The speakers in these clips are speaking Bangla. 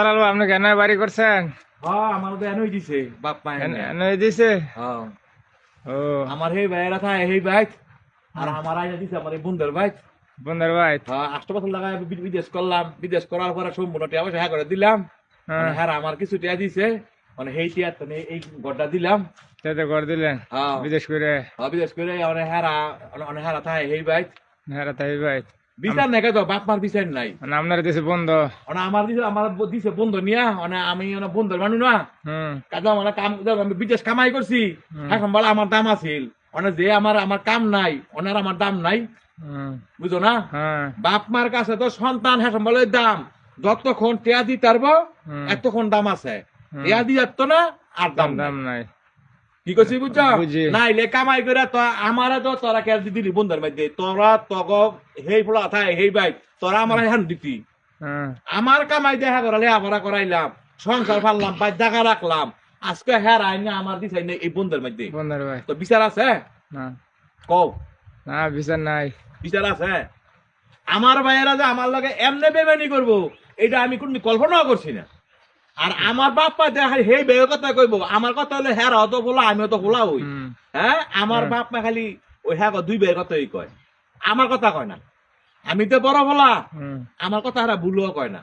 আপনি কেন বাড়ি করছেন? হ্যাঁ আমার তো এনই দিছে বাপ মা এনে দিছে। হ্যাঁ ও আমার সেই ভাইয়েরা থাকে সেই ভাই আর আমার আইনা দিছে আমার এই বন্ধুর ভাই। বন্ধুর ভাই। হ্যাঁ 8 বছর লাগায় বিদেশ করলাম, বিদেশ করার পরে সম্পূর্ণ টিয়া পয়সা হ্যাঁ করে দিলাম। মানে হ্যাঁ হ্যাঁ আমার কিছু টিয়া দিছে, মানে সেই টিয়া তো এই গড়টা দিলাম। সেটা করে দিলেন হ্যাঁ বিদেশ করে। হ্যাঁ বিদেশ করে অনেক হেরা, অনেক হেরা থাকে সেই ভাই। হ্যাঁ তাই ভাই। বিচার নাই তো বাপ মার বিচার নাই। মানে আপনার দিছে বন্ধ। মানে আমার দিছে, আমার দিছে বন্ধু নিয়া, মানে আমি বন্ধুর মানুষ না। হুম কাজে মানে কাম আমি বিদেশ কামাই করছি, হুম এখন বলে আমার দাম আছিল। অনেক যে আমার আমার কাম নাই, অনেক আমার দাম নাই, হুম বুঝো না? হ্যাঁ বাপ মার কাছে তো সন্তান হ্যাঁ বলে দাম, যতক্ষণ টেয়া দিতে পারবো হুম এতক্ষণ দাম আছে। হুম। টেয়া দিয়ে যাচ্ছ না আর দাম দাম নাই। নাই। কি করছি বুঝছো? বুঝি। নাইলে কামাই করে তো আমারে তো তোরা কে দিলি বন্ধুর মধ্যে, তোরা তগ হেই ফোলা থাই হেই বাইক, তোরা আমার হ্যান দিতি। হ্যাঁ আমার কামাই দেখা করালে আবার করাইলাম, সংসার ফাললাম, বাই দেখা রাখলাম। আজকে হ্যাঁ আইনা আমার দিছাই না এই বন্ধুর মধ্যে। বন্ধুর ভাই। তো বিচার আছে? না কও না বিচার নাই। বিচার আছে? আমার ভাইয়েরা যে আমার লগে এমনি বেমানি করবো, এটা আমি কোনদিন কল্পনাও করছি না। আর আমার বাপ্পা দেখা সেই বেয়ের কথা কইব, আমার কথা হলে হ্যাঁ অত বলা আমিও তো বলা হই। হুম হ্যাঁ আমার হ্যাঁ। বাপ মা খালি ওই হ্যাঁ দুই বেয়ের কথাই কয়, আমার কথা কয় না। আমি তো বড় বলা, হুম আমার কথা হারা ভুলও কয় না।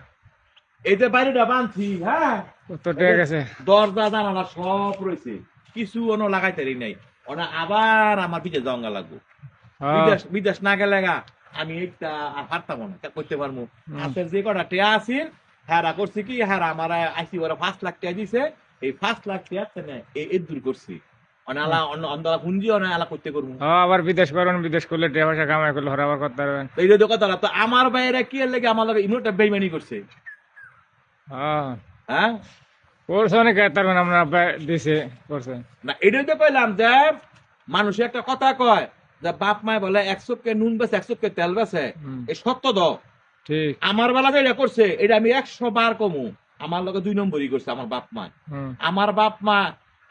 এই যে বাড়িটা বানছি, হ্যাঁ তো ঠিক আছে। দরজা জানালা সব রয়েছে, কিছু অন্য লাগাইতে নাই। ওনা আবার আমার বিদেশ জঙ্গা লাগবো। হ্যাঁ বিদেশ বিদেশ না গেলে গা আমি এইটা আর পারতাম না, তা করতে পারবো। হুম। আপনার যে কটা টিয়া আছিল হ্যাঁ করছি কি, হ্যাঁ আমার আইসি ওরা 5 লাখ টাকা দিছে। এই 5 লাখ টাকা এই দূর করছি। অনালা অন্ধলা পুঞ্জি অনালা করতে করবো। হ্যাঁ আবার বিদেশ করুন, বিদেশ করলে টাকা পয়সা কামাই করলে হর আবার করতে পারবেন। তো এই যে কথা তো আমার বাইরে কি এর লেগে আমার লগে ইমোটা বেইমানি করছে। হ্যাঁ হ্যাঁ করছে অনেক তারবেন আপনার আব্বা দিছে করছে। না এটাই তো কইলাম যে মানুষে একটা কথা কয় যে বাপ মায় বলে 100 নুন বেছে 100 তেল বেছে, হুম এই সত্য দাও। ঠিক। আমার বেলা যে এটা করছে এটা আমি 100 বার কমু। আমার লগে 2 নম্বরই করছে আমার বাপ মা। হুম আমার বাপ মা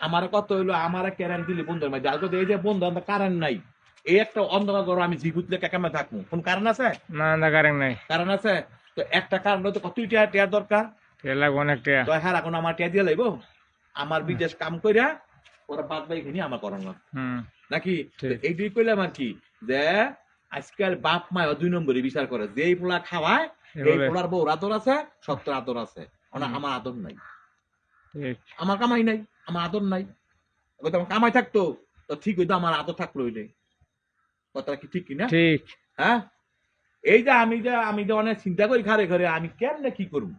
আমার কত হইলো, আমার কারেন্ট দিলি বন্ধুর মধ্যে, আর এই যে বন্ধু আমার কারেন্ট নাই, এই একটা অন্ধকার ঘর আমি জিগুতলে কাকামে থাকবো, কোন কারণ আছে? না না কারেন্ট নাই। কারণ আছে। তো একটা কারণ হয়তো কত টিয়া টিয়ার দরকার। তেল লাগবে অনেক টাকা। তো হ্যাঁ এখন আমার টিয়া দিয়ে লাগবো, আমার বিদেশ কাম কইরা ওরা বাদ বাই কিনি আমার করানো হুম নাকি? ঠিক। এইটাই কইলাম আর কি, যে আজকাল বাপ মায় 2 নম্বরই বিচার করে, যে এই পোলা খাওয়ায় এই এভাবে পোলার বউর আদর আছে, সত্তর আদর আছে। হুম, আমার আদর নাই, ঠিক। আমার কামাই নাই, আমার আদর নাই। হয়তো আমার কামাই থাকতো তো ঠিক হইতো, আমার আদর থাকলো হইলে। কথাটা কি ঠিক কিনা? ঠিক। হ্যাঁ এই যে আমি যে অনেক চিন্তা করি ঘরে ঘরে আমি কেমনে কি করবো।